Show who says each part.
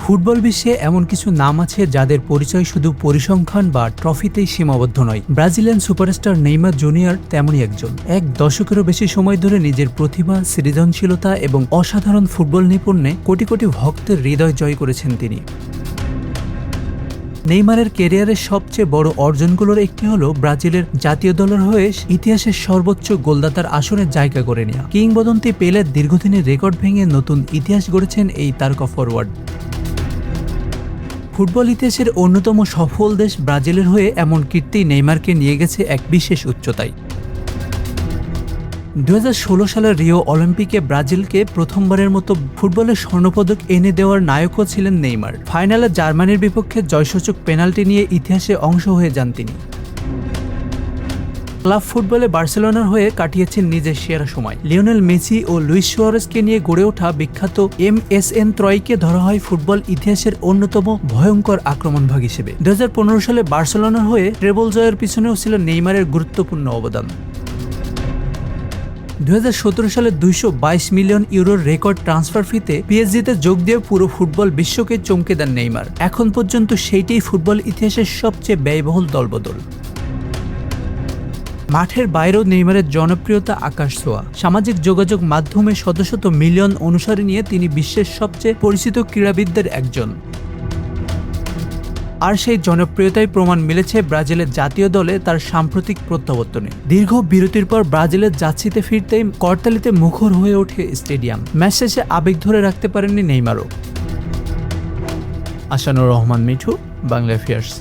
Speaker 1: Football বিশ্বে এমন কিছু নাম আছে যাদের পরিচয় শুধু পরিসংখ্যান বা ট্রফিতেই সীমাবদ্ধ নয়। ব্রাজিলিয়ান সুপারস্টার নেইমার জুনিয়র তেমনই একজন। এক দশকেরও বেশি সময় ধরে নিজের প্রতিভা, সৃজনশীলতা এবং অসাধারণ ফুটবল নৈপুণ্যে কোটি কোটি ভক্তের হৃদয় জয় করেছেন তিনি। নেইমারের ক্যারিয়ারের সবচেয়ে বড় অর্জনগুলোর একটি হলো ব্রাজিলের জাতীয় দলের হয়ে ইতিহাসের সর্বোচ্চ গোলদাতার আসনে জায়গা করে নেওয়া। কিংবদন্তি পেলের দীর্ঘদিনের রেকর্ড ভেঙে নতুন ইতিহাস গড়েছেন এই তারকা ফরওয়ার্ড। ফুটবল ইতিহাসের অন্যতম সফল দেশ ব্রাজিলের হয়ে এমন কীর্তি নেইমারকে নিয়ে গেছে এক বিশেষ উচ্চতায়। 2016 সালের রিও অলিম্পিকে ব্রাজিলকে প্রথমবারের মতো ফুটবলের স্বর্ণপদক এনে দেওয়ার নায়কও ছিলেন নেইমার। ফাইনালে জার্মানির বিপক্ষে জয়সূচক পেনাল্টি নিয়ে ইতিহাসে অংশ হয়ে যান তিনি। ক্লাব ফুটবলে বার্সেলোনার হয়ে কাটিয়েছেন নিজের সেরা সময়। লিওনেল মেসি ও লুইস সুয়ারেজকে নিয়ে গড়ে ওঠা বিখ্যাত MSN ত্রয়ীকে ধরা হয় ফুটবল ইতিহাসের অন্যতম ভয়ঙ্কর আক্রমণভাগ হিসেবে। 2015 সালে বার্সেলোনার হয়ে ট্রেবল জয়ের পিছনেও ছিল নেইমারের গুরুত্বপূর্ণ অবদান। 2017 সালে 222 মিলিয়ন ইউরোর রেকর্ড ট্রান্সফার ফিতে পিএসজিতে যোগ দিয়ে পুরো ফুটবল বিশ্বকে চমকে দেন নেইমার। এখন পর্যন্ত সেইটাই ফুটবল ইতিহাসের সবচেয়ে ব্যয়বহুল দলবদল। মাঠের বাইরেও নেইমারের জনপ্রিয়তা আকাশ ছোঁয়া। সামাজিক যোগাযোগ মাধ্যমে শত শত মিলিয়ন অনুসারী নিয়ে তিনি বিশ্বের সবচেয়ে পরিচিত ক্রীড়াবিদদের একজন। আর সেই জনপ্রিয়তায় প্রমাণ মিলেছে ব্রাজিলের জাতীয় দলে তার সাম্প্রতিক প্রত্যাবর্তনে। দীর্ঘ বিরতির পর ব্রাজিলের জার্সিতে ফিরতেই করতালিতে মুখর হয়ে ওঠে স্টেডিয়াম। ম্যাচ শেষে আবেগ ধরে রাখতে পারেননি নেইমারও। আশানুর রহমান মিঠু, বাংলা অ্যাফেয়ার্স।